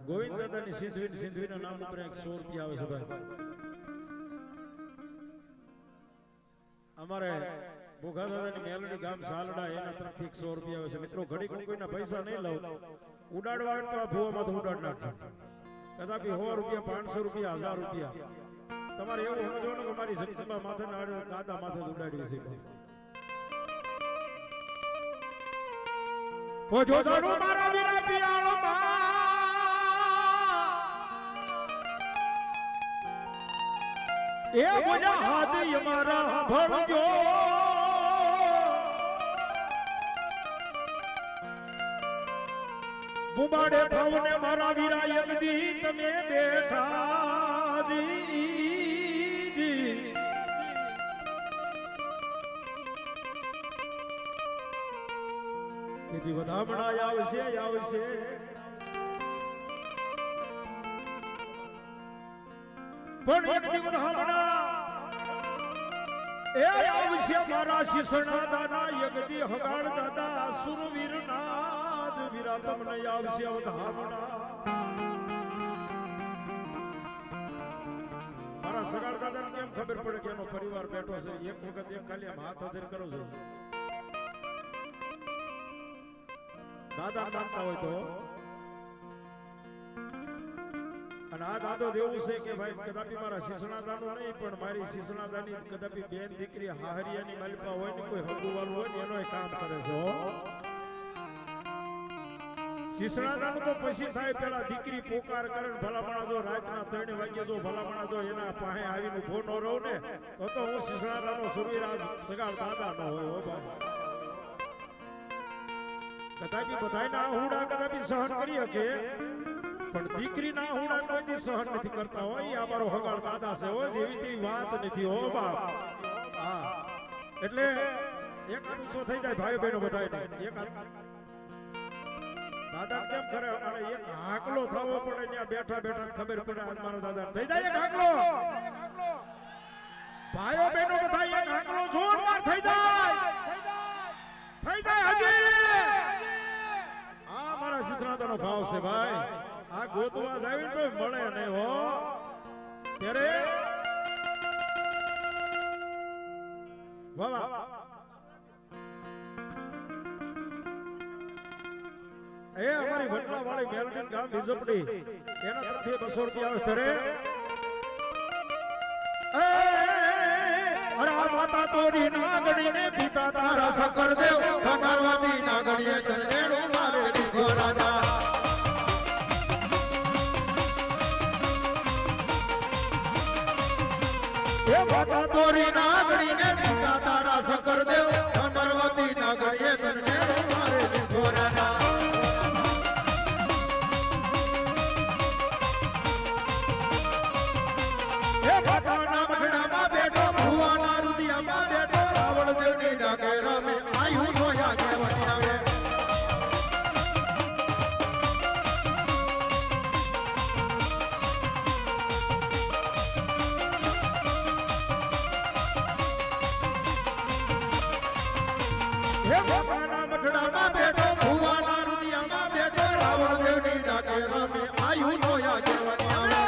ગોવિંદ દાદાની સિંધવીના નામ ઉપર 100 રૂપિયા આવે છે ભાઈ. અમારે ભોગા દાદાની મેલડી ગામ સાલડા એના તરફથી 100 રૂપિયા આવે છે. મિત્રો ઘડી કોઈના પૈસા નહીં લઉં, ઉડાડવા તો આ ભૂવામાં ઉડાડ નાખો. કદાપી 100 રૂપિયા 500 રૂપિયા 1000 રૂપિયા તમારે એવું સમજવાનું કે મારી જગદંબા માથે દાદા માથે ઉડાડવી છે. પોજો જાડો મારા વીરા પિયાળો એ બોજા હાથી મારા ભળજો બુબાડે થાવને મારા વીરા યગદી તમે બેઠા જી તેથી વધામણા આવશે પણ એક દી વધામણા એ આવશે મારા શિસણા દાદા યગદી હગાડ દાદા સુરવીર નાથ વીરા તમને આવશે વધામણા. મારા સગાડ દાદાને કેમ ખબર પડે કે એનો પરિવાર બેઠો છે? એક વખત એક ખાલી હાથ અધેર કરો છો દાદા માનતા હોય તો. અને આ દાદો દેવું છે કે ભાઈ કદાપી મારા શિસણાદાનું નહીં પણ મારી શિસણાદાની કદાપી બેન દીકરી હાહરિયાની માલિપા હોય ને કોઈ હગુવાલું હોય ને એનો કામ કરે છે. શિસણાદાનું તો પછી થાય, પેલા દીકરી પોકાર કરે ભલામણા જો રાતના 3 વાગ્યે જો ભલામણા જો એના પાસે આવીને ઉભો ન રહું ને તો હું શિસણાદાનો સુરવીરાજ સગાળ દાદા ન હોય. હો ભાઈ કદાપી બધાયના હુડા કદાપી સહન કરી શકે પણ દીકરીના હુડા કોઈ દી સહન નથી કરતા હોય. આ મારો હગાળ દાદા છે હો, જેવી તેવી વાત નથી. હો બાપ હા એટલે એક આદુસો થઈ જાય ભાઈ બહેનો બધાયને. એક દાદા કેમ કરે અને એક હાકલો થવો પડે ત્યાં બેઠા બેઠા ખબર પડે આજ મારા દાદા થઈ જાય. એક હાકલો ભાઈઓ બહેનો બધા એક હાકલો જોરદાર થઈ જાય હજી. આ મારા શિસણાદાનો ભાવ છે ભાઈ. આ ગોતવા જાય તો મળે નહીં હો. ત્યારે વાહ એ અમારી વડલા વાળી મેલડી ગામ બીજપડી એના તરફથી 200 રૂપિયા આવે. ત્યારે અરે માતા તોરી નાગણી ને પિતા તારા શંકર દેવ ભગવાતી નાગણીએ ચરણેડું મારે દીધો રાજા. એ માતા તોરી નાગણી ને પિતા તારા શંકર દેવ ભગવાતી નાગણીએ ચરણેડું મારે દીધો રાજા. એ બાપાના મખડામાં બેઠો ભુવાના રુદિયામાં બેઠો રાવણ દેવની ડાકેરા મે આયુ જોયા કેવણી આવે. એ બાપાના મખડામાં બેઠો ભુવાના રુદિયામાં બેઠો રાવણ દેવની ડાકેરા મે આયુ જોયા કેવણી આવે.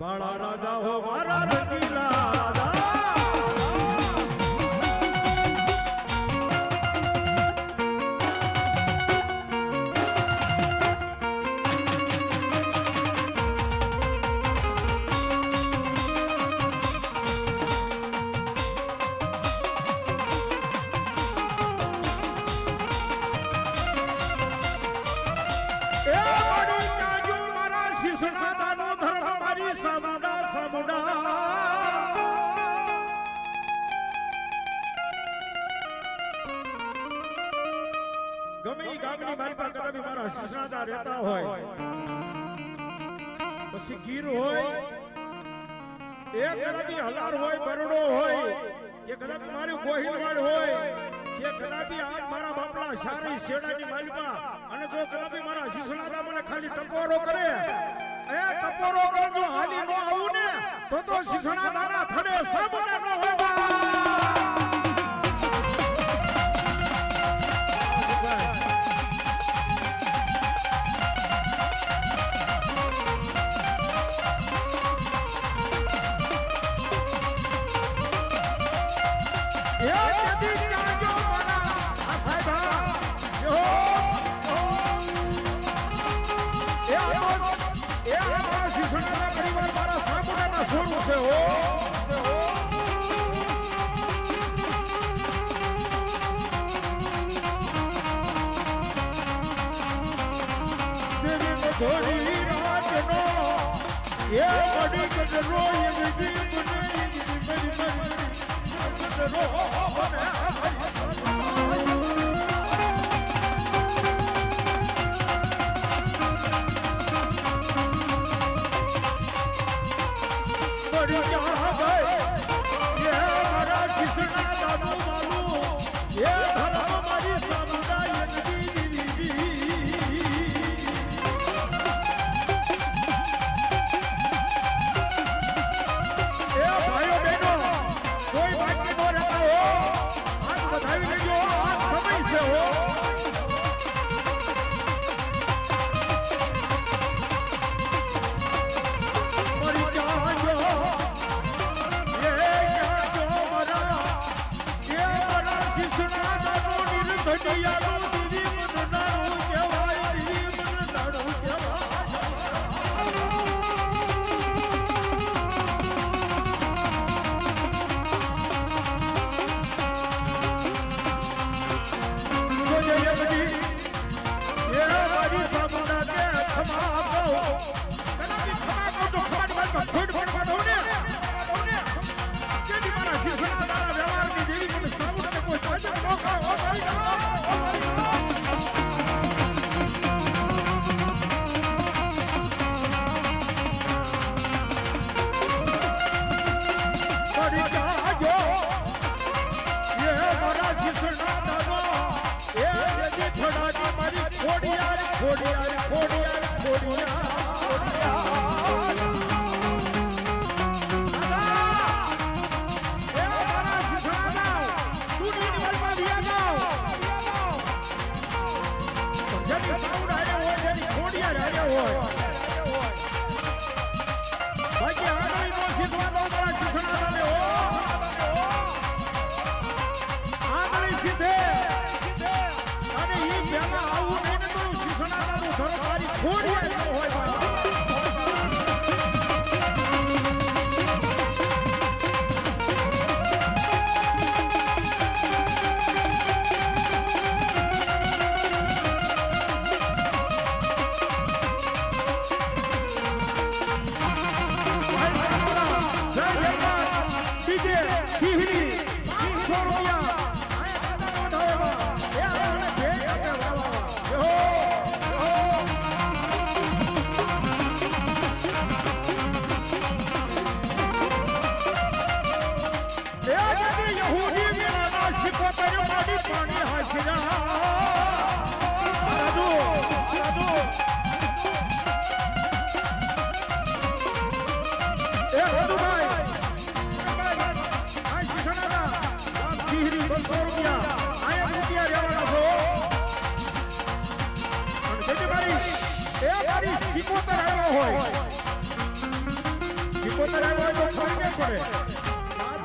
બાળા રાજા હો મારા રંગીલા રાજા. ગમે ઈ ગામની મારી પાસે કદાપી મારા શિસણાદા રહેતા હોય, પછી ગીર હોય, એ કદાપી હલાર હોય, બરડો હોય, કે કદાપી મારી ગોહિલવાડ હોય, કે એ કદાપી આજ મારા બાપલા સારી શેડાની માલિકા અને જો કદાપી મારા શિશનાદા મને ખાલી ટપોરો કરે એ ટપોરો કરે જો હાલી નો આવું ને તો શિશનાદાના થડે સાબને નો હોય ઘોડી રાતનો એ બડી કદરો એ બડી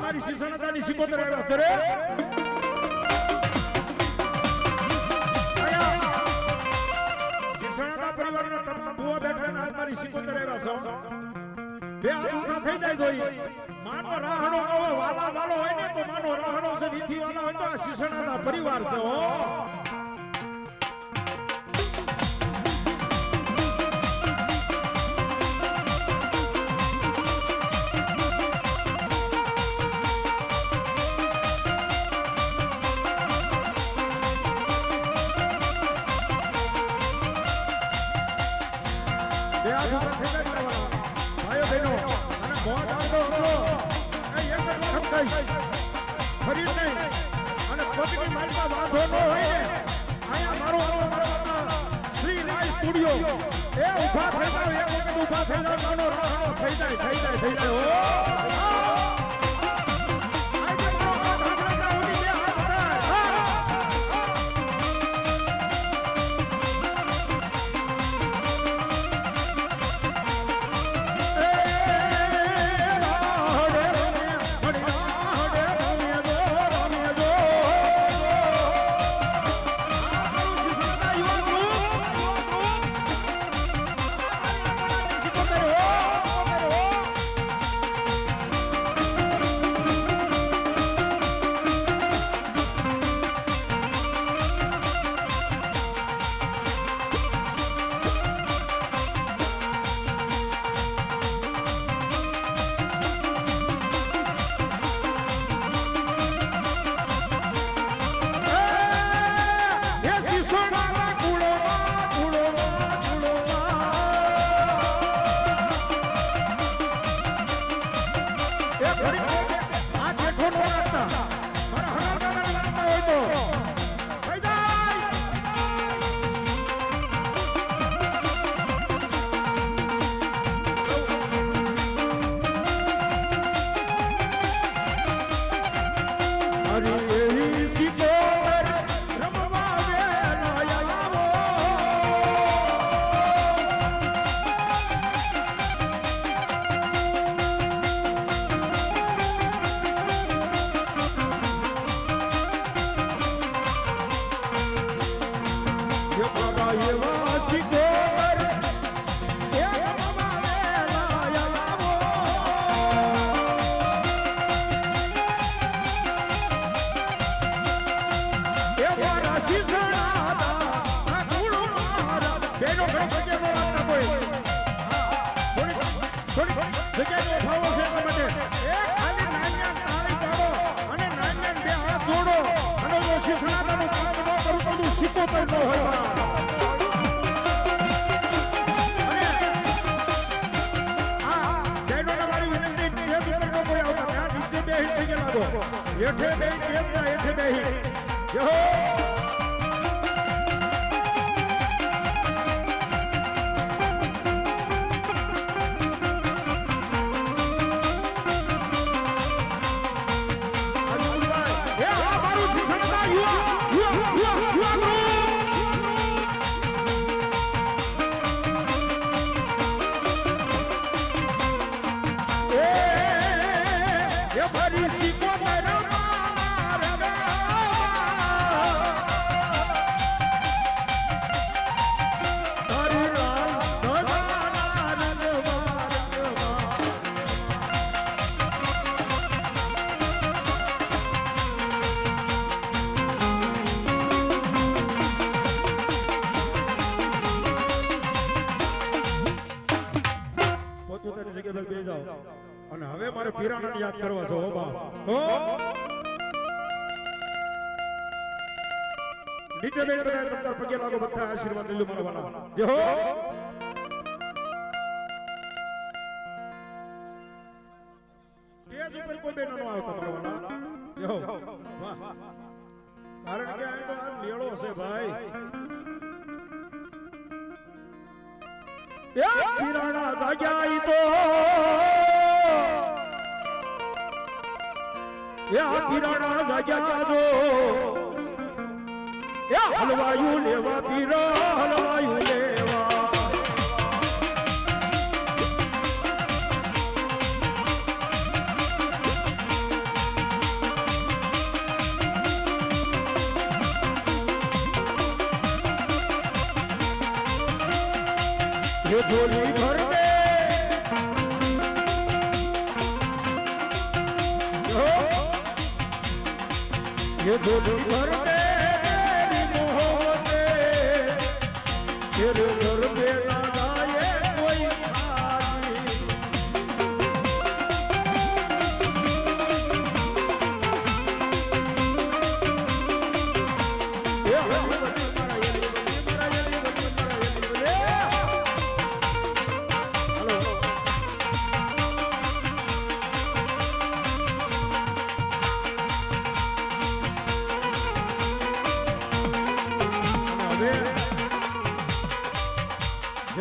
મારી શિશનાદાની સિકોતર આવ્યા છે રે શિશનાદા પરિવારના તમામ ભુવા બેઠા ને મારી સિકોતર આવ્યા છો બે આદુસા થઈ જાય જોઈ માનો રાહડો કવો વાલા વાલો હોય ને તો માનો રાહડો છે નીતિ વાલા હોય તો આ શિશનાદા પરિવાર છે હો ફરી નહીં અને પગની માલમાં વાંધો ન હોય ને અહીંયા મારો શ્રી રાય સ્ટુડિયો એ ઊભા થઈ જાવ એક વખત ઊભા થઈ જાવ નાનો રાણો થઈ જાય ઓ અને હવે મારે પીરાણાને યાદ કરવા છે હો બા નીચે બેન બધા તમતાર પગે લાગો બધા આશીર્વાદ લેજો મારા વાલા જે હો સ્ટેજ ઉપર કોઈ બેનો ન આવતા મારા વાલા જે હો વાહ કારણ કે આ તો આ મેળો છે ભાઈ એ પીરાણા જાગ્યા ઈ તો યા પીરાણા જાગ્યા જો યા હલવાયું લેવા પીરા હલવાયું લેવા ये झोली भर दे ये झोली भर दे मोहब्बते तेरे घर पे ना जाए कोई खाली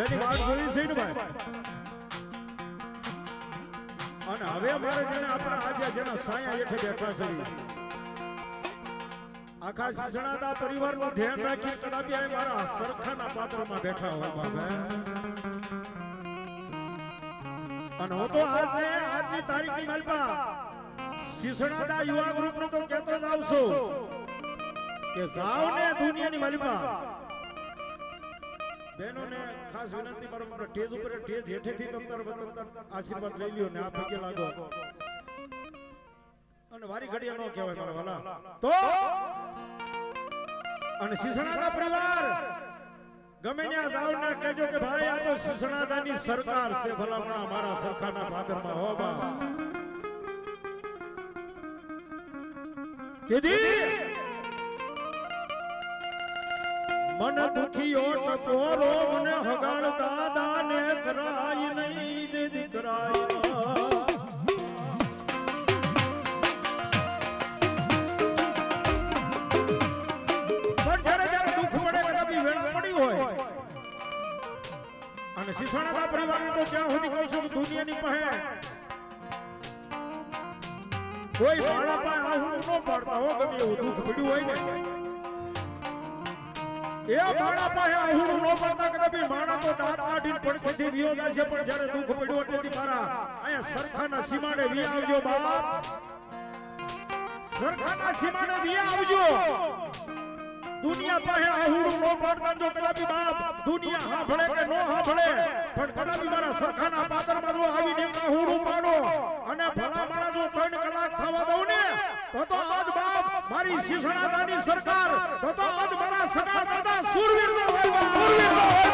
જેની વાત જોઈ છે ને ભાઈ, અને હવે મારે જેને આપણા આજે જેના સાયા હેઠે બેઠા છે આખા શિક્ષણાદા પરિવારનું ધ્યાન રાખી કદાપી આ મારા સરખાના પાત્રમાં બેઠા હોય બાપા. અને હું તો આજની તારીખની માલપા શિક્ષણાદા યુવા ગ્રુપને તો કહેતો જ આવશો કે જાવ ને દુનિયાની માલપા બહેનોને ખાસ વિનંતી મારો સ્ટેજ ઉપર સ્ટેજ હેઠેથી તંતર આશીર્વાદ લઈ લ્યો ને આ પગે લાગો. અને વારી ઘડિયા નો કહેવાય મારા વાલા. તો અને શિક્ષણાદા પરિવાર ગમે ત્યાં જાવ ને કહેજો કે ભાઈ આ તો શિક્ષણાદાની સરકાર છે, ભલામણા મારા સરખાના પાદરમાં હો બા. કીધી મન દુખીઓ ટપોરો મને હગાડ દાદા ને કરાય નહીં દે દીકરાય. અને શિક્ષણાદા પરિવારને તો જ્યાં સુધી કહું છું દુનિયાની પાસે કોઈ માળા પાસે આવું ન પાડતા હો, ગમે એવું દુઃખ પડ્યું હોય ને એ માળા પાસે આવું ન પાડતા. કદાપી માળા તો દાંત કાઢીને પડખેથી વિયો જાય છે, પણ જ્યારે દુઃખ પડ્યું તેથી મારા અહીંયા સરખાના સીમાડે વી આવજો બાપ, સરખાના સીમાડે વી આવજો. દુનિયા પાસે આહુડું નો પાડતા જો કદાપી બાપ દુનિયા સાંભળે કે નો સાંભળે, પણ કદાપી મારા સરખાના પાદરમાં જો આવીને આહુડું પાડો અને ભલા માણા જો 3 કલાક થવા દઉં ને તો આજ બાપ મારી શિક્ષણાદાની સરકાર, તો આજ મારા સગા દાદા સુરવીરનો હોય, સુરવીરનો હોય.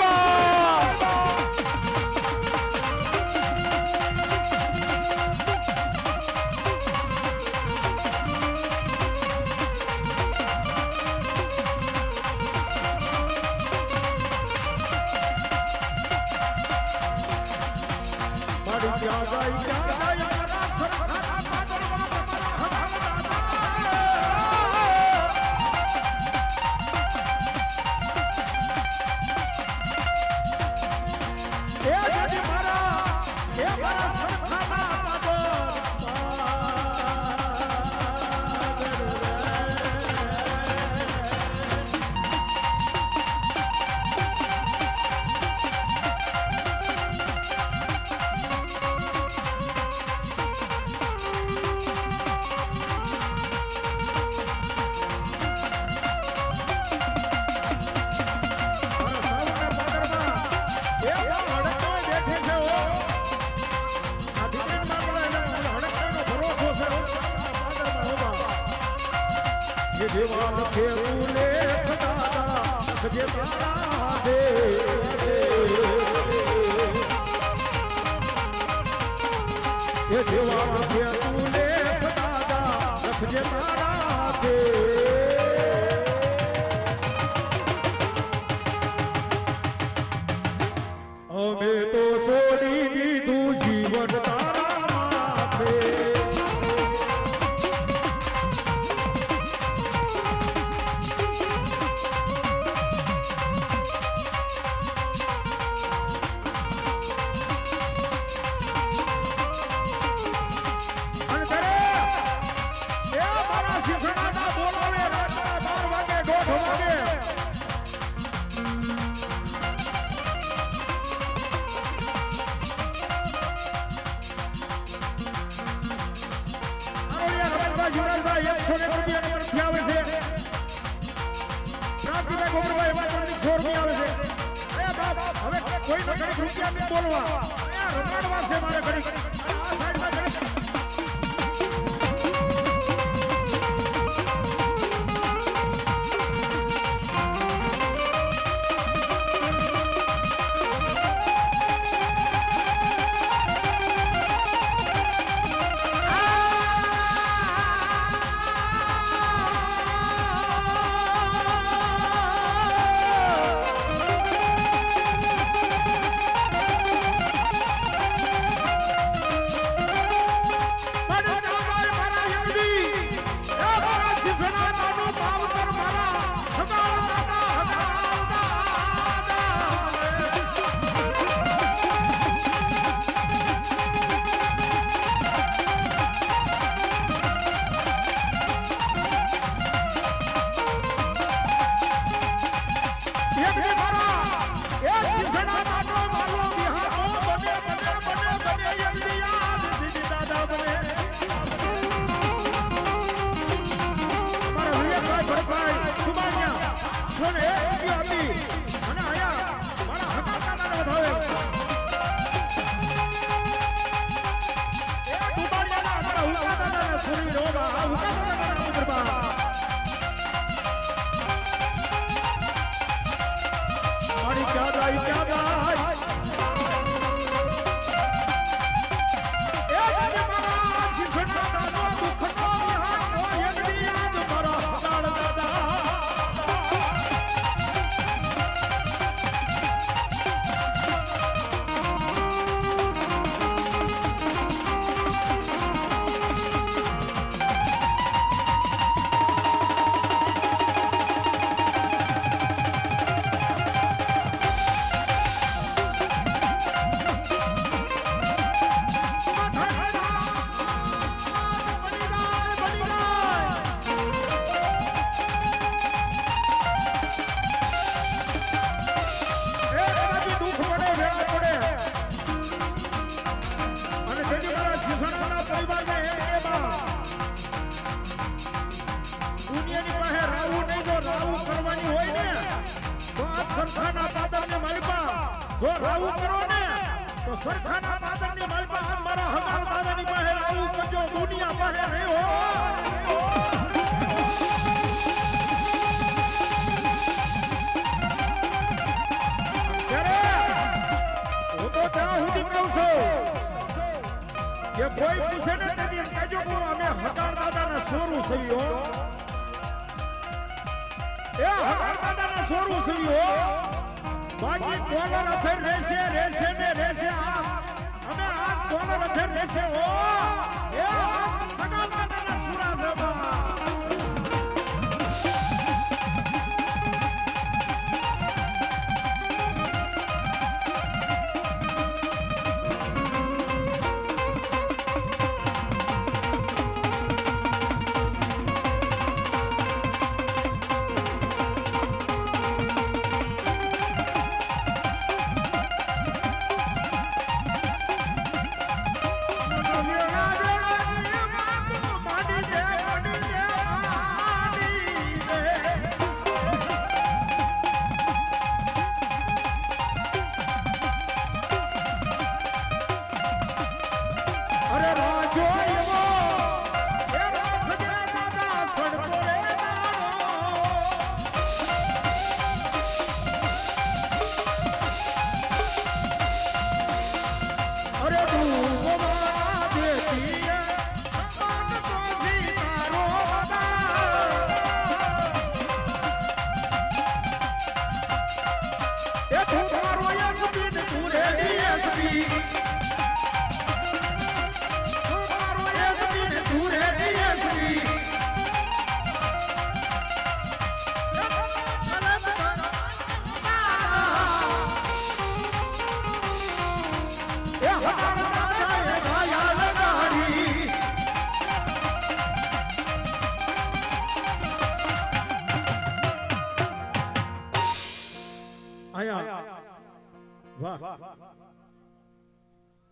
દેવાન કે ઉલે દાદા જે તારા દે એ દેવાન કે ઉલે દાદા જે તારા દે. અમે તો છોડી દીધું જીવન તારા માથે, કોઈ તો ઘણી રૂપિયા નહીં બોલવા, રમાડવા છે મારે ઘણી. સરખાના પાદરની માલપા જો રાવું કરો ને તો સરખાના પાદરની માલપા આ મારા હગાર દાદાની પાસે રાવું કરજો દુનિયા પાસે રહ્યો હું તો ત્યાં સુધી કહું છું કે કોઈ પૂછે ને તેથી કહેજો કે અમે હગાર દાદાના સોરું સવ્યો એ હગાર દાદાના સોરું સવ્યો બાકી ડોલર અફેર રહેશે ને રહેશે અમે આ ડોલર અફેર રહેશે ઓ એ હગાર દાદાના સુરા જબા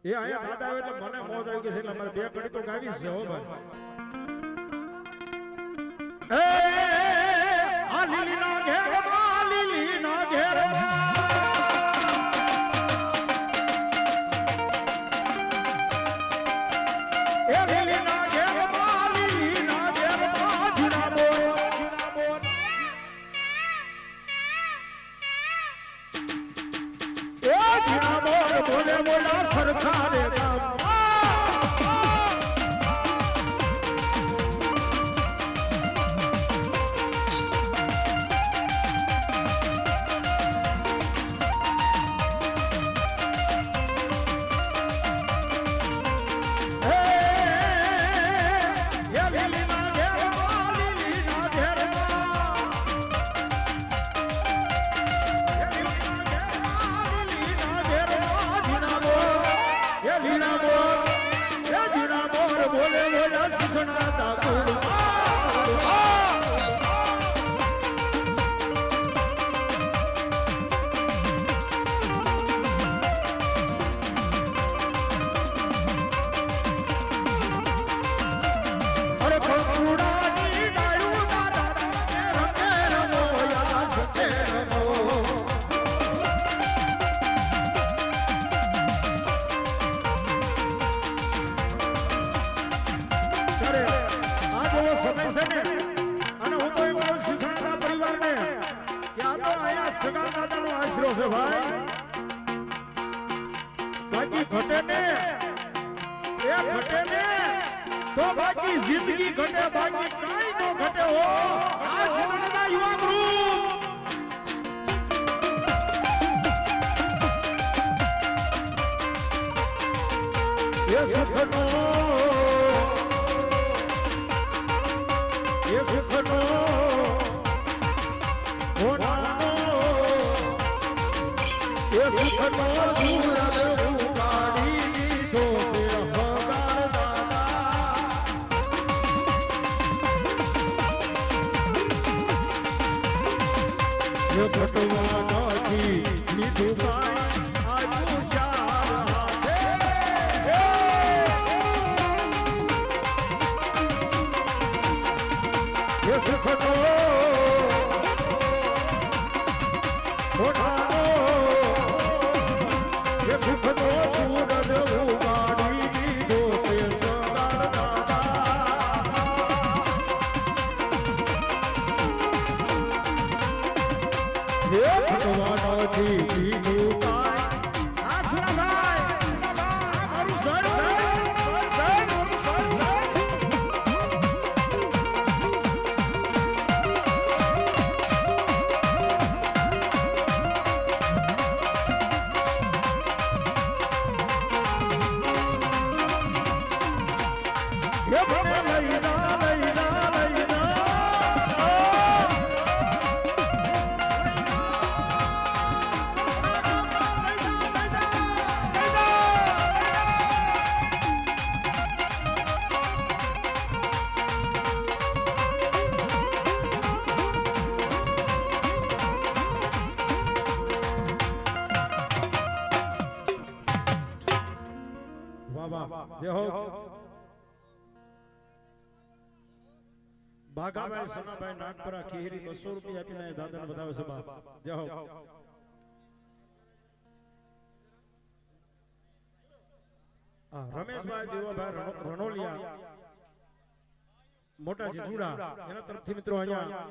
એ આયા દાદા આવે એટલે મને મોજ આવી ગઈ છે એટલે મારે બે ઘડી તો ગાવી છે હો ભાઈ એ આ લીલીના ઘેરમાં લીલીના ઘેરમાં એ લીલીના ઘેરમાં લીલીના ઘેરમાં જીના બોલ એ જીના બોલ બોલે બોલા સરખાને કામ बाकी घटे ने तो बाकी जिंदगी घटे बाकी काई नो घटे हो आज जिंदगी युवा ग्रुप ये सुखनो होना ये सुखनो What? નથી કીધું કાંઈ આ સુરાભાઈ મારું સર ભાગાભાઈ સનાભાઈ નાગપરા ખીરી 200 રૂપિયા આપીને દાદાને વધાવે છે બાપ જય હો રમેશભાઈ જીવાભાઈ રણોલિયા મોટા જીજુડા એના તરફથી મિત્રો અહીંયા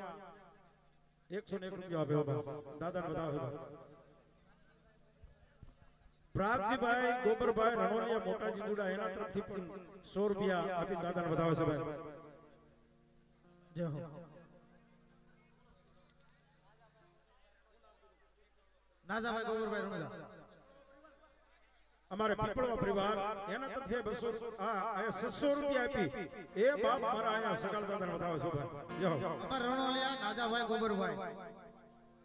101 રૂપિયા આપ્યો બાપ દાદાને વધાવે બાપ પ્રાગજીભાઈ ગોબરભાઈ રણોલિયા મોટા જીજુડા એના તરફથી પણ 100 રૂપિયા આપી દાદાને વધાવે છે ભાઈ જય હો નાજાભાઈ ગોબરભાઈ રણોલિયા અમારે પીપળવા પરિવાર એના તરફથી 200 આ 600 રૂપિયા આપી એ બાપ મારા અહીંયા સકાળ દાદાને વધાવે છે ભાઈ જય હો અમાર રણોલિયા નાજાભાઈ ગોબરભાઈ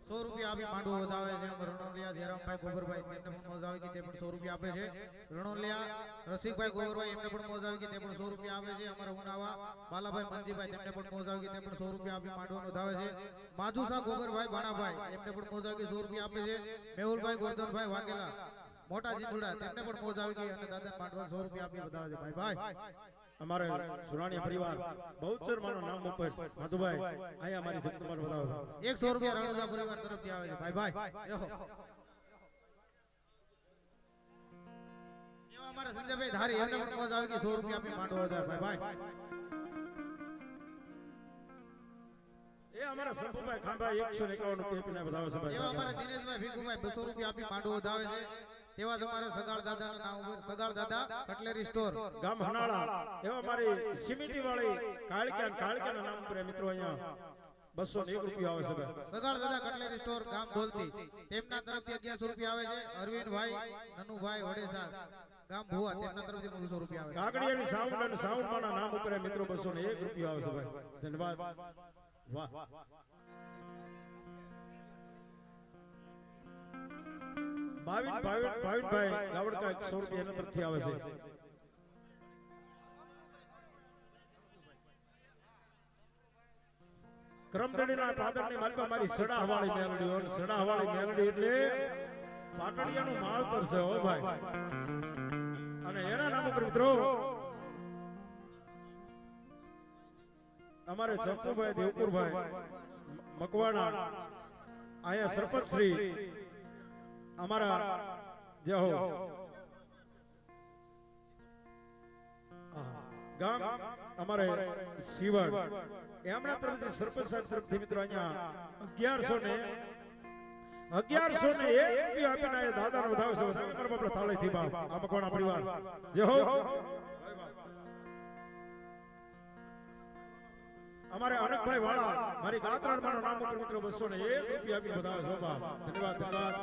100 રૂપિયા આપી માંડવો વધાવે છે રણોલિયા જયરામભાઈ ગોબરભાઈ તેમને પણ મોજ આવી કે તે પણ 100 રૂપિયા આપે છે રણોલિયા રસિકભાઈ ગોબરભાઈ એમને પણ મોજ આવી કે તે પણ 100 રૂપિયા આપે છે અમારા ઉનાવા બાલાભાઈ મંજીભાઈ તેમને પણ મોજ આવી કે તે પણ 100 રૂપિયા આપી માંડવો વધાવે છે માજુસા ગોબરભાઈ બાણાભાઈ એમને પણ મોજ આવી કે 100 રૂપિયા આપે છે મેહુલભાઈ ગોરધનભાઈ વાઘેલા મોટા જીંદુડા તેમને પણ મોજ આવી ગઈ અને દાદા માંડવા 100 રૂપિયા આપી વધાવે છે ભાઈ ભાઈ અમારે સુરાણીયા પરિવાર બહુચર માનો નામ ઉપર માધુભાઈ અહીંયા અમારી જગતમાર વધાવે 100 રૂપિયા રણોજા પરિવાર તરફથી આવે છે ભાઈ ભાઈ એવા અમારા સંજયભાઈ ધારી એમને પણ મોજ આવી ગઈ 100 રૂપિયા આપી માંડવા વધાવે ભાઈ ભાઈ એ અમારા સંપુભાઈ ખાંભાઈ 151 રૂપિયા આપીને વધાવે છે ભાઈ એવા અમારા દિનેશભાઈ ભીખુભાઈ 200 રૂપિયા આપી માંડવો વધાવે છે તેવા તમારા સગાળ દાદાના નામ ઉપર સગાળ દાદા કટલેરી સ્ટોર ગામ હનાળા એવા મારી સિમિટી વાળી કાળક્યાના નામ ઉપર મિત્રો અહીંયા 201 રૂપિયા આવે છે સગાળ દાદા કટલેરી સ્ટોર ગામ ધોલતી તેમના તરફથી 1100 રૂપિયા આવે છે અરવિંદભાઈ નનુભાઈ વડેસા ગામ ભુવા તેમના તરફથી 200 રૂપિયા આવે છે કાગડિયાની સાઉન્ડ અને સાઉન્ડ માના નામ ઉપર મિત્રો 201 રૂપિયા આવે છે ભાઈ ધન્યવાદ વાહ ભાવિનભાઈ ગાવડકા 100 રૂપિયા એના તરફથી આવે છે કરમદડીના પાદરની માલપા મારી સડા હવાળી મેલડી હોય સડા હવાળી મેલડી એટલે પાટણિયાનું માવતર છે હો ભાઈ અને એના નામ ઉપર મિત્રો અમારે ચંપુભાઈ દેવપુરભાઈ મકવાણા આયા સરપંચ શ્રી અમારા જય હો ગામ અમારે શિવણ એમના તરફથી સરપંચ સાહેબ તરફથી મિત્રો અહીંયા 1101 આપીને દાદાને વધાવે છે આપણે થાળીથી બાપ આ મકવાણા પરિવાર જય હો અમારે અનકભાઈ વાળા મારી ગાત્રાણ માનો નામ ઉપર મિત્રો 201 રૂપિયા આપી વધાવે છે બાપ ધન્યવાદ ધન્યવાદ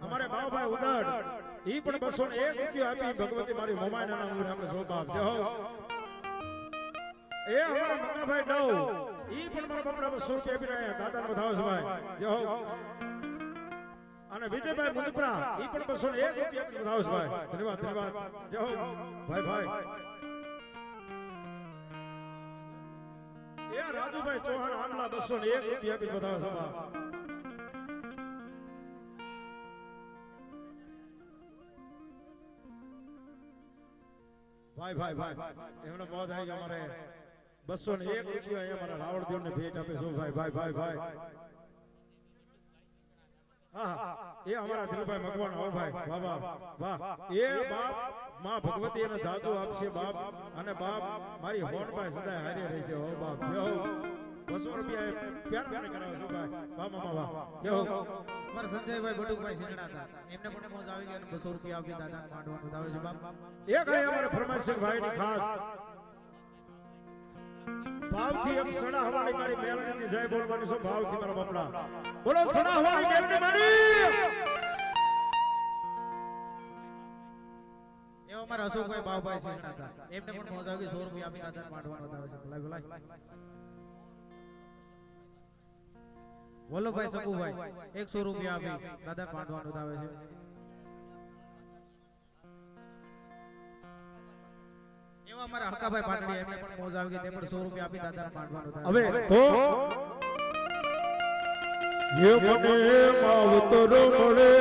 અમારે બાવભાઈ ઉદડ ઈ પણ 201 રૂપિયા આપી ભગવતી મારી મોમાઈના નામ ઉપર આપણે સોબાપ જય હો એ અમારા મંગાભાઈ ડવ ઈ પણ મારા બાપડા 200 રૂપિયા આપીને દાદાને વધાવે છે ભાઈ જય હો અને વિજયભાઈ મુંદપરા ઈ પણ 201 રૂપિયા આપીને વધાવે છે ભાઈ ધન્યવાદ ધન્યવાદ જય હો ભાઈ ભાઈ એ રાજુભાઈ ચૌહાણ આમલા 201 રૂપિયા આપીને વધાવે છે ભાઈ ભાઈ ભાઈ એમને મોજ આવી ગઈ અમારે 201 રૂપિયા અહીંયા મારા રાવણદેવ ને ભેટ આપે છે ભાઈ ભાઈ ભાઈ ભાઈ હા એ અમારા દિલભાઈ મકવાણા હો ભાઈ વાહ વાહ વાહ એ બાપ માં ભગવતી એને જાદુ આપશે બાપ અને બાપ મારી હોનભાઈ સદાય હારી રહેશે હો બાપ જય હો 200 રૂપિયા પ્યાર મને કરાવો છો ભાઈ વાહ મામા વાહ કેવો અમારા સંજયભાઈ બટુકભાઈ સિંગડા હતા એમને પણ મોજ આવી ગઈ અને 200 રૂપિયા આપી દાદાને માંડવાનું બતાવે છે બાપ એક આ અમારે ફરમાઈશ ભાઈની ખાસ ભાવથી એક સડા હવાળી મારી મેલડીની જય બોલવાની છો ભાવથી મારા બાપડા બોલો સડા હવાળી મેલડી મારી એવા અમારા અશોકભાઈ બાવભાઈ સિંગડા હતા એમને પણ મોજ આવી ગઈ 100 રૂપિયા આપી દાદાને માંડવાનું બતાવે છે ભલાઈ ભલાઈ વલ્લભભાઈ સકુભાઈ 100 રૂપિયા આપી દાદાને માંડવાનું બતાવે છે એવા અમારા હકાભાઈ પાટડી એમને પણ મોજ આવી ગઈ તે પણ 100 રૂપિયા આપી દાદાને માંડવાનું બતાવે હવે તો ये મને માવતર મળે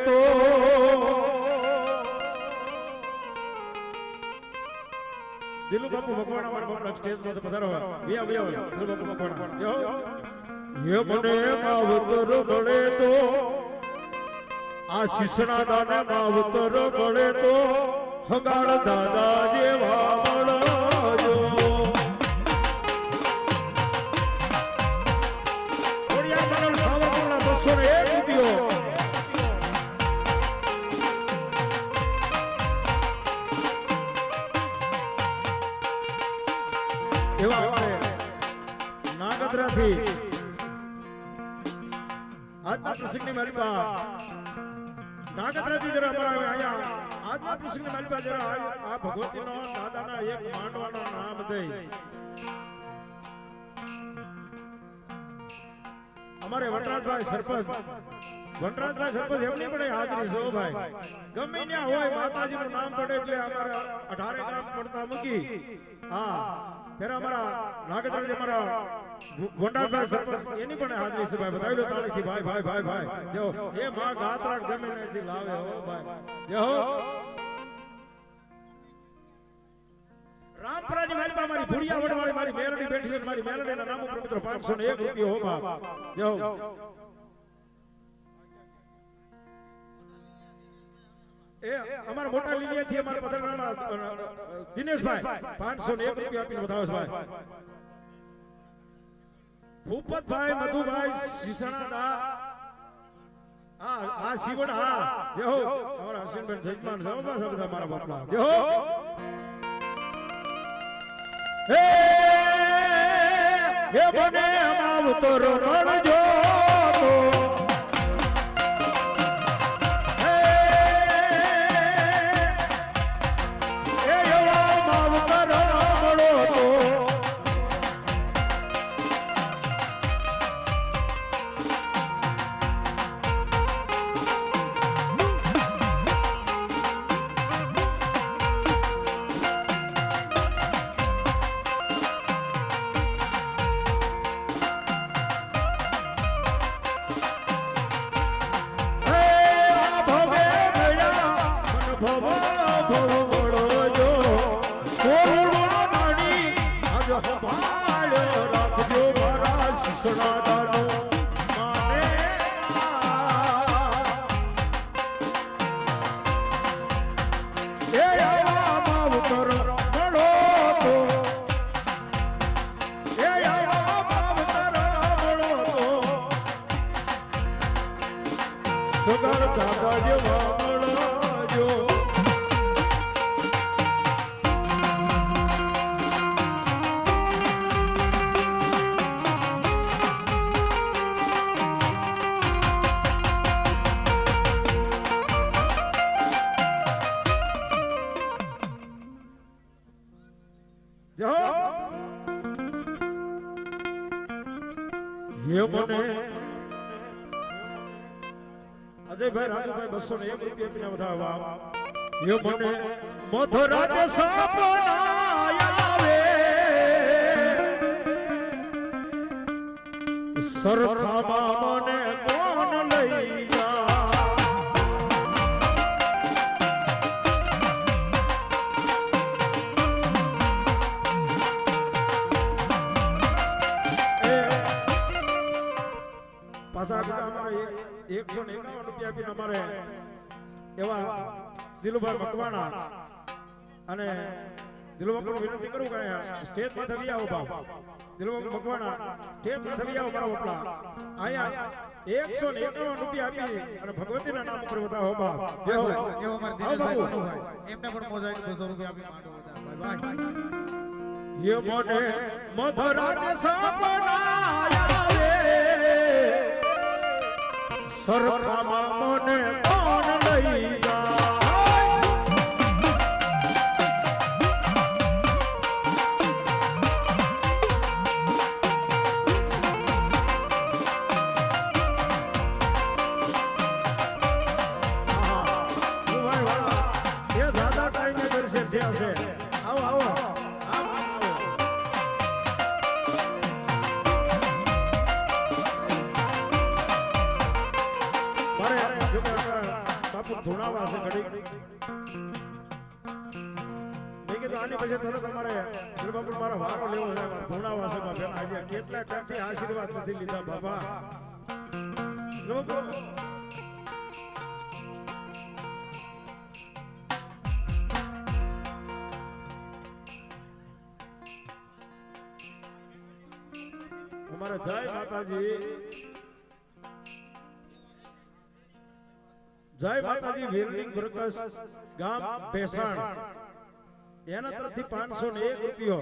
તો દિલુ બાપુ ભગવાન અમારા બાપના સ્ટેજ પર પધારો વિયા વિયા દિલુ બાપુ ભગવાન જો ये મને માવતર મળે તો આ શિસણા દાને માવતર મળે તો હગાળ દાદા જેવા મળજો એવા આપણે નાગદરાથી આજના પ્રસંગની મારી પા નાગદરાથી જરા અમારા અહીંયા આજના પ્રસંગની મારી પા જરા આ ભગવતીનો દાદાના એક માંડવાનો નામ દઈ અમારે વનરાજભાઈ સરપંચ એમની પણ હાજરી છે ભાઈ ગમે ત્યાં હોય માતાજીનું નામ પડે એટલે અમારે 18 ગ્રામ પડતા મૂકી હા ત્યારે અમારા નાગદરાજી અમારા વનરાજભાઈ સરપંચ એની પણ હાજરી છે ભાઈ બતાવી લો તાળીથી ભાઈ જો એ માં ગાત્રાટ ગમે ત્યાંથી લાવે હો ભાઈ જો રામપરાની મારી પાસે મારી ભુરિયા વડવાળી મારી મેલડી બેઠી છે મારી મેલડીના નામ ઉપર મિત્રો 501 રૂપિયો હો બાપ જો એ અમારા મોટા લીલિયાથી અમારા પધરાણા દિનેશભાઈ 501 રૂપિયા આપીને બતાવે છે ભાઈ ભૂપતભાઈ મધુભાઈ સિસણાદા આ શિવણ હા જે હો અમારા હસીનબેન જજમાન છે બધા મારા બાપલા જે હો હે બને માવતર મળજો અજયભાઈ રાજુભાઈ 201 રૂપિયા વધારવા એ મને મધરાત સપના આવે સરખામાં મને કોણ લઈ પાછા અમારે 151 રૂપિયા આપીને અમારે એવા દિલુભાઈ મકવાણા અને દિલવકર વિનંતી કરું કે અહીંયા સ્ટેજ પર થવી આવો બાપ દિલવકર મકવાણા સ્ટેજ પર થવી આવો મારા વપલા અહીંયા 151 રૂપિયા આપી અને ભગવતીના નામ પર વધાવો બાપ જય હો એવો મારા દિનેશભાઈ મનુભાઈ એમને પણ મોજ આવી 200 રૂપિયા આપી માંડો વધારે ભાઈ ये मोने मधुराज सपना आवे सरखामा मोने कोण लई જાય એ જ્યાદા ટાઈમે દર્શન થયા છે આવો આવો ધૂણાવા છે ઘડી મેં કીધું આની પછી તરત તમારે બાપુ મારો વારો લેવો છે ધૂણાવા છે બાપા આજે કેટલા ટાઈમથી આશીર્વાદ નથી લીધા બાબા લોકો અમારે જય માતાજી જય માતાજી વીરલિંગ પ્રકાશ ગામ ભેસાણ એના તરફથી 501 રૂપિયો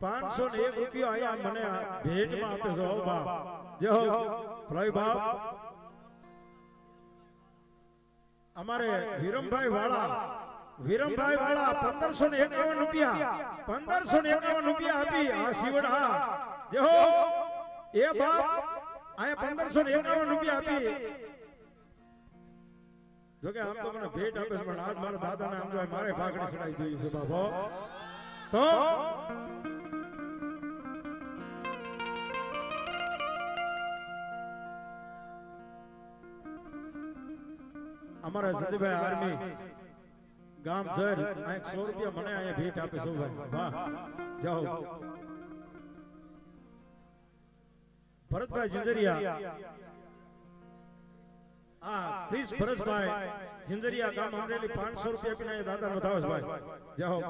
501 રૂપિયો આયા મને ભેટમાં આપે છે હો બાપ જય હો ભાઈ બાપ અમારે વિરમભાઈ વાળા 1551 રૂપિયા 1551 રૂપિયા આપી આ શિવડા જય હો એ બાપ આયા 1551 રૂપિયા આપી જો કે આમ તો મને ભેટ આપે છે પણ આજ મારા દાદાને આમ જો મારે ભાગડી ચડાઈ દીધી છે બાપો તો અમારા સંજયભાઈ આર્મી ગામ જર આ 100 રૂપિયા મને અહીંયા ભેટ આપે છે ભાઈ વાહ જાઓ ભરતભાઈ જંજરિયા પ્લીઝ ભરતભાઈ જિંજરિયા ગામ અમરેલી 500 રૂપિયા આપીને દાદા વધાવસ ભાઈ જાઓ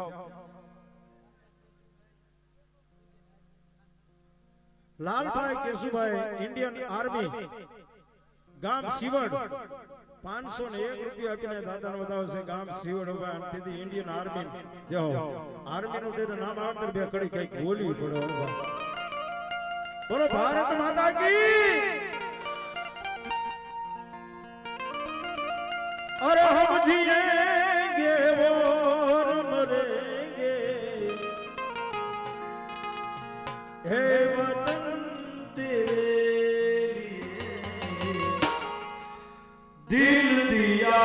લાલભાઈ કેશુભાઈ ઇન્ડિયન આર્મી ગામ સિવડ 501 રૂપિયા આપીને દાદા વધાવસ ગામ સિવડ તેથી ઇન્ડિયન આર્મી જાઓ આર્મી નું તેનું નામ આવતર બે કડી કઈક બોલવી પડે બોલો ભારત માતા કી अरे हम जिएंगे वो मरेंगे हे वतन तेरे दिल दिया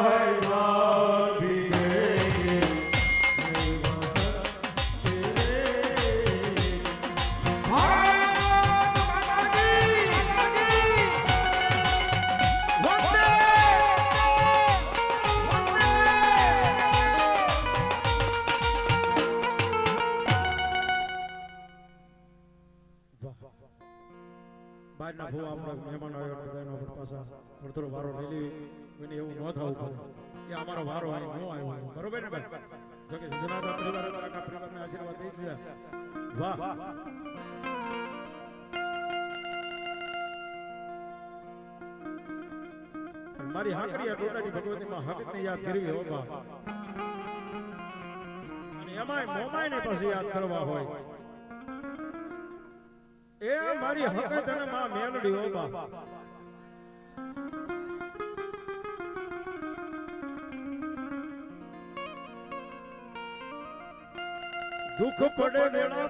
है जान भी देंगे हे वतन तेरे બારના ભૂવા આપણા મહેમાન આવ્યા બધાનો પર પાછા થોડો વારો લઈ લેવી કોઈને એવું ન થવું પડે એ અમારો વારો અહીં હું આવ્યો બરોબર ને ભાઈ જો કે સનાતન પરિવાર આખા પરિવારને આશીર્વાદ દઈ દીધા વાહ મારી હાકરી ટોટાની ભગવતીમાં હકતને યાદ કરવી હો બા અને એમાંય મોમાય ને પછી યાદ કરવા હોય એ મારી હકત અને માં મેલડી હો બા દુઃખ પડે વેળા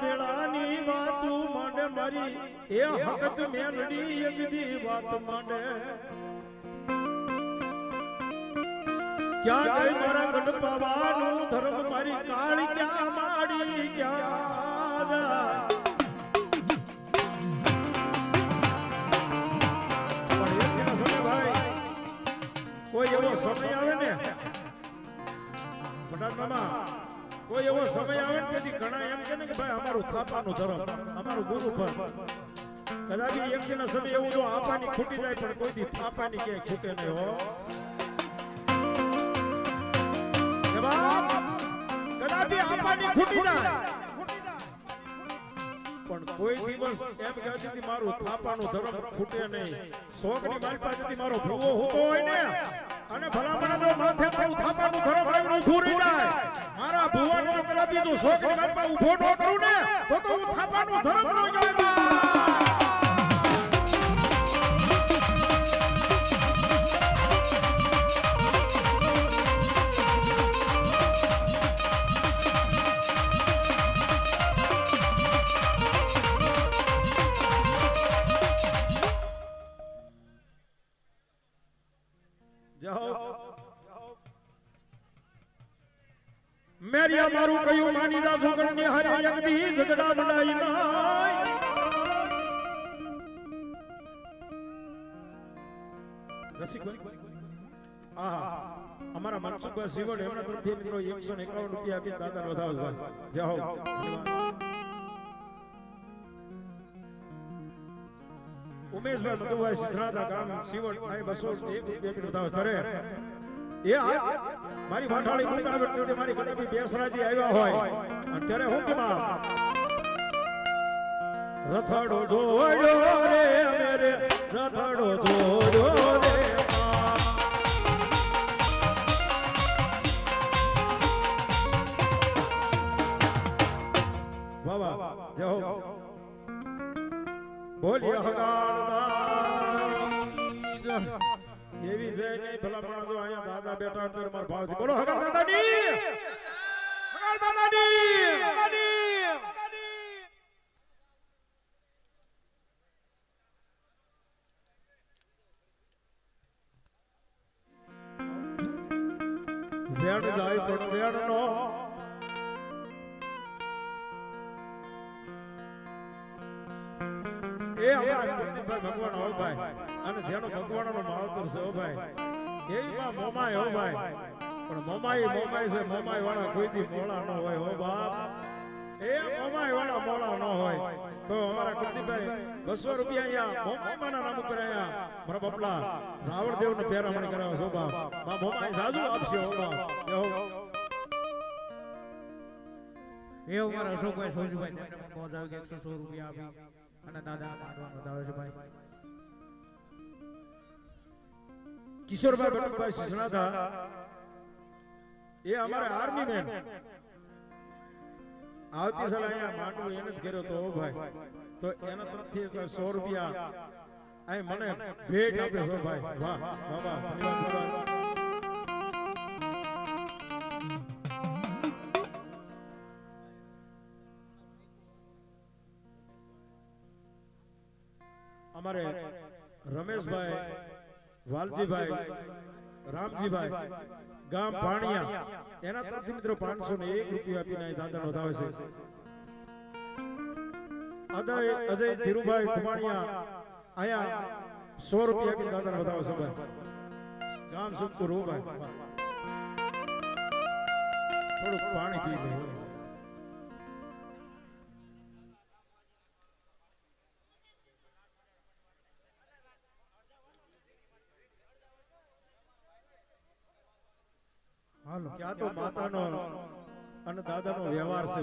વેળાની વાતું માંડે મારી એ હકત મેલડી એક દી વાત માંડે ક્યાં ગઈ મારા ગઢપાવાનું ધર્મ મારી કાળી ક્યાં માડી ક્યાં જાય કોઈ એવો સમય આવે ને બટાટ મામા કોઈ એવો સમય આવે ને તેથી ઘણા એમ કે ને કે ભાઈ અમારું થાપાનું ધર્મ અમારું ગુરુ પર કદાચ એક દિન સમય એવું જો આપાની ખૂટી જાય પણ કોઈ દી થાપાની ક્યાંય ખૂટે નહીં હો થાપાની ખૂટી જાય પણ કોઈ દિવસ એમ કહેતી મારું થાપાનું ધર્મ ખૂટે નહીં શોકની મારી પાસેથી મારો ભૂવો હોતો હોય ને અને ભલામણ જો માથે મારું થાપાનું ધર્મ આવીને ઊભું રહી જાય મારા ભૂવાને જો કદાપી જો શોકની મારી પાસે ઊભો ન કરું ને તો હું થાપાનું ધર્મ ન જાય મેરિયા મારું કયું માની જા સુગણની હારે યગદી ઝગડા બનાઈ નાય રસિક આહા અમારા મનસુખભાઈ સિવડ એમના તરફથી મિત્રો 151 રૂપિયા આપી દાદા વધાવો ભાઈ જય હો ઉમેશભાઈ મધુભાઈ સિદ્ધનાથા ગામ સિવડ ભાઈ 201 રૂપિયા વધાવો ધરે એ મારી વાઠાળી ગુંડા વખતે મારી કદાપી બેસરાજી આવ્યા હોય અત્યારે હું કે રથડો જોડ્યો રે મેરે રથડો જોડ્યો રે વાહ વાહ જય હો બોલ્યા હગાડદા એવી છે નહીં ભલા માણસ જો અહીંયા દાદા બેઠા અંદર માર ભાવથી બોલો હગાડ દાદાની હગાડ દાદાની વેડ જાય પણ વેડ નો એ અમારા કુલદીપભાઈ ભગવાન હો ભાઈ અને જેનો ભગવાનનો માવતર છે હો ભાઈ એમાં મોમાય હો ભાઈ પણ મોમાય છે મોમાય વાળા કોઈ દી મોળા ન હોય હો બાપ એ મોમાય વાળા મોળા ન હોય તો અમારા કુલદીપભાઈ 200 રૂપિયા અહીંયા મોમાના નામ ઉપર અહીંયા મારા બપલા રાવણદેવ ને પેરામણી કરાવે છો બાપ માં મોમાય સાજુ આપશે હો બાપ એ અમારા અશોકભાઈ સોજુભાઈ તેમને પણ મોજ આવી 100 રૂપિયા આપી અને દાદા માંડવા વધાવે છે ભાઈ કિશોરભાઈ બટુકભાઈ સિસણાથા એ અમારે આર્મી મેન આવતી સાલ અહીંયા માંડવું એને જ કર્યો તો ભાઈ તો એના તરફથી 100 રૂપિયા આ મને ભેટ આપે છો ભાઈ વાહ બાબા ધન્યવાદ અમારે રમેશભાઈ વાલજીભાઈ રામજીભાઈ ગામ પાણિયા એના તરફથી મિત્રો 501 રૂપિયા આપીને દાદા નોંધાવે છે અજય ધીરુભાઈ કુમાણિયા અહીંયા 100 રૂપિયા આપીને દાદા નોંધાવે છે ભાઈ ગામ સુખપુર ભાઈ થોડુંક પાણી પી લો ક્યાં તો માતાનો અને દાદાનો વ્યવહાર છે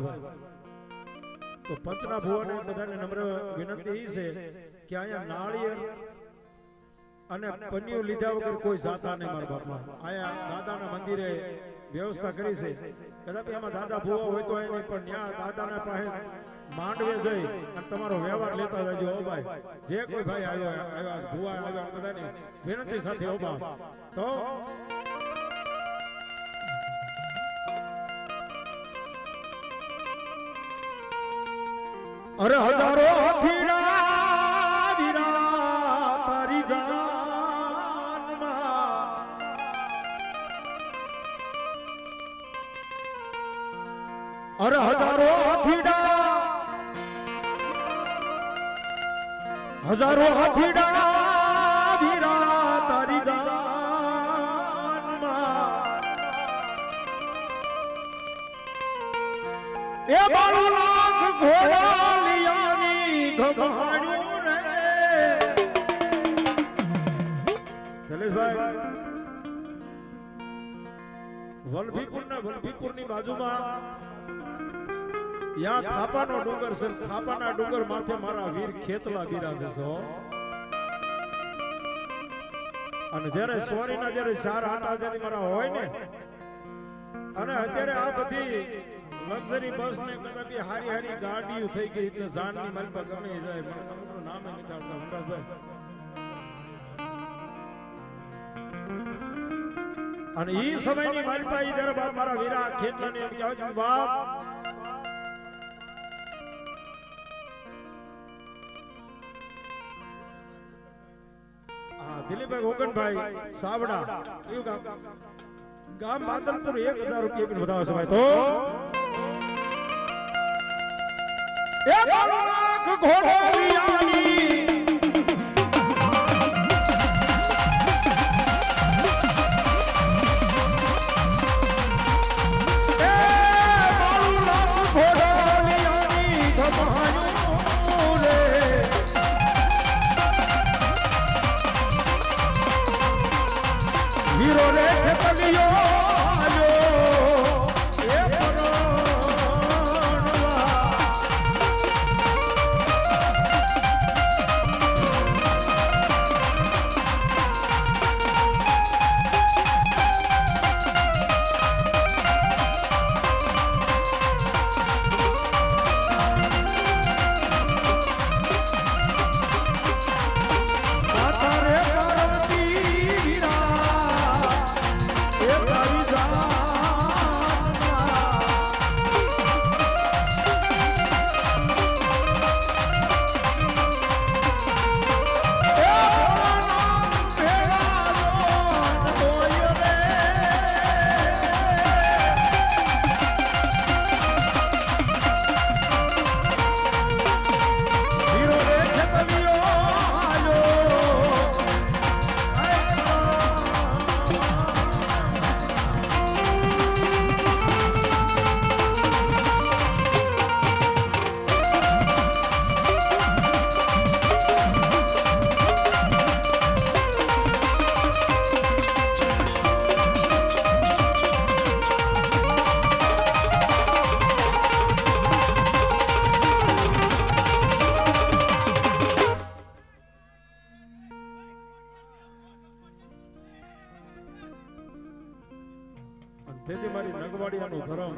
તો પંચના ભુવને બધાને નમ્ર વિનંતી છે કે અહીંયા નાળિયેર અને પન્યું લીધા વગર કોઈ જાતા નહીં મારા બાપમાં અહીંયા દાદાના મંદિરે વ્યવસ્થા કરી છે કદાચ એમાં દાદા ભુવા હોય તો એની પણ ત્યાં દાદાના પાસે માંડવે જઈ અને તમારો વ્યવહાર લેતા જજો હો ભાઈ જે કોઈ ભાઈ આવ્યા ભુવા આવ્યા બધાની વિનંતી સાથે હો બાપ તો અરે હજારો હાથીડા વીરા તારી જાનમાં અરે હજારો હાથીડા વીરા તારી જાનમાં એ બાળો લાખ ઘોડા વલભીપુરની બાજુમાં યા થાપાનો ડુંગર છે થાપાના ડુંગર માથે મારા વીર ખેતલા બિરાજે છે હો. અને જ્યારે સોરીના જ્યારે ચાર આટા જ્યારે મારા હોય ને અને અત્યારે આ બધી લક્ઝરી બસ ને કદાચ હારી હારી ગાડીઓ થઈ ગઈ એટલે જાનની માલપા ગમે જાય મને તમારું નામ નથી આવતા વનરાજભાઈ. અને ઈ સમયની માલપા ઈ જ્યારે બાપ મારા વીરા ખેતલાને એમ કહેવાય છે બાપ દિલીપભાઈ ગોગનભાઈ સાવડા કયું ગામ ગામ માદલપુર 1000 રૂપિયા પણ વધાવે છે ભાઈ. તો એ મારો લાખ ઘોડો વિયાની એ મારો લાખ ઘોડો વિયાની ધમાયું રે હીરો રે ખેતલિયો આયો એ પરોણવા માતા રે પાર્વતી વીરા એ તારી તેથી મારી નગવાડિયાનો ધર્મ